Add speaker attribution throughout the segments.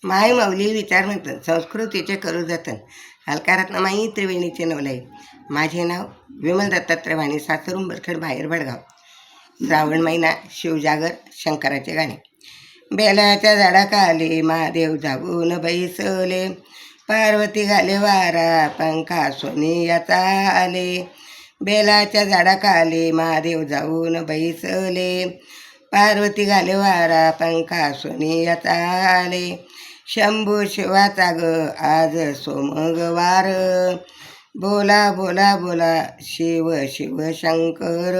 Speaker 1: माय माऊली विचारवंत संस्कृतीचे करू जतन हलकारात माई त्रिवेणीचे नवलाई. माझे नाव विमल दत्तात्रय वाणी, सासर उंबरखेड, बाहेर भडगाव. श्रावण महिना, शिवजागर, शंकराचे गाणे. बेलाच्या झाडाखाली महादेव जाऊन बैसले, पार्वती घाले वारा पंखा सोनियाचा आले. बेलाच्या झाडाखाली महादेव जाऊन बैसले, पार्वती घाले वारा पंखा सोनियाचा आले. शंभू शिवाचा ग आज सोमगवार, बोला बोला बोला शिव शिव शंकर.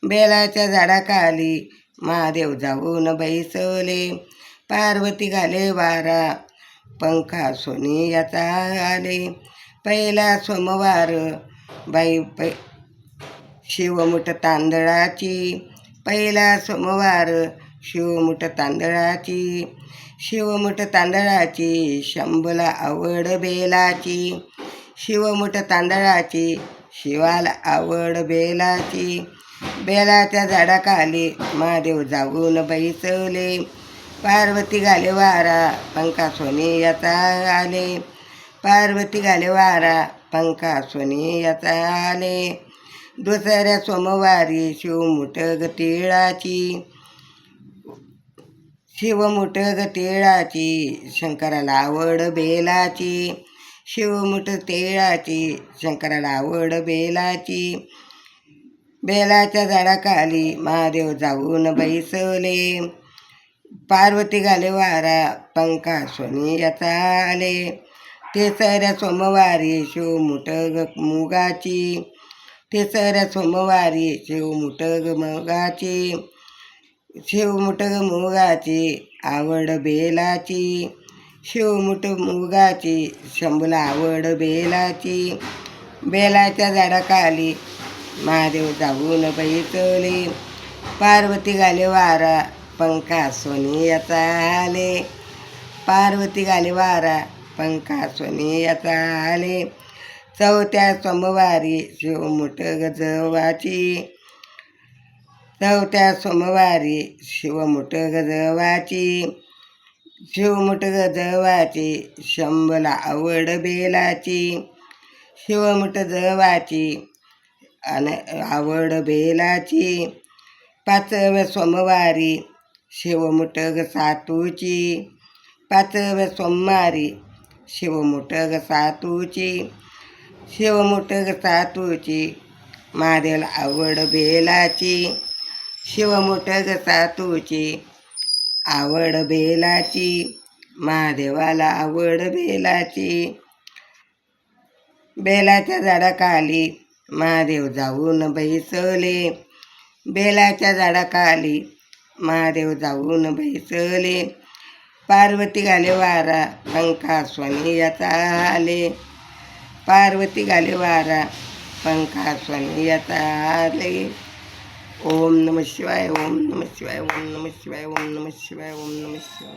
Speaker 1: बेलाच्या झाडाखाली महादेव जाऊन बैसले, पार्वती घाले वारा पंखा सोनियाचा आले. पहिला सोमवार बाई शिवमुठ तांदळाची, पहिला सोमवार शिवमुठ तांदळाची. शिवमुठ तांदळाची शंभूला आवड बेलाची, शिवमुठ तांदळाची शिवाला आवड बेलाची. बेलाच्या झाडाखाली महादेव जाऊन बैसले, पार्वती घाले वारा पंखा सोनियाचा आले. पार्वती घाले वारा पंखा सोनियाचा आले. दुसऱ्या सोमवारी शिवमुठ ग तिळाची, शिवमुठ ग तिळाची शंकराला आवड बेलाची. शिवमुठ तिळाची शंकराला आवड बेलाची. बेलाच्या झाडाखाली महादेव जाऊन बैसले, पार्वती घाले वारा पंखा सोनियाचा आले. तिसऱ्या सोमवारी शिवमुठ ग मुगाची, तिसऱ्या सोमवारी शिवमुठ ग मुगाची. शिवमुठ ग मुगाची आवड बेलाची, शिवमुठ मुगाची शंभूला आवड बेलाची. बेलाच्या झाडाखाली महादेव जाऊन बैसले, पार्वती घाले वारा पंखा सोनियाचा आले. पार्वती घाले वारा पंखा सोनियाचा आले. चौथ्या सोमवारी शिवमुठ गजवाची, चौथ्या सोमवारी शिवमुठ गजवाची. शिवमुठ गजवाची शंभूला आवड बेलाची, शिवमुठ जवाची आवड बेलाची. पाचव्या सोमवारी शिवमुठ ग सातूची, पाचव्या सोमवारी शिवमुठ ग सातूची. शिवमुठ ग सातूची महादेवाला आवड बेलाची, शिवमुठ ग सातूची आवड बेलाची. महादेवाला आवड बेलाची. बेलाच्या झाडाखाली महादेव जाऊन बैसले, बेलाच्या झाडाखाली महादेव जाऊन बैसले. पार्वती घाले वारा पंखा सोनियाचा आले. पार्वती घाले वारा पंखा सोनियाचा आले. ओम नमः शिवाय, ओम नमः शिवाय, ओम नमः शिवाय, ओम नमः शिवाय, ओम नमः शिवाय.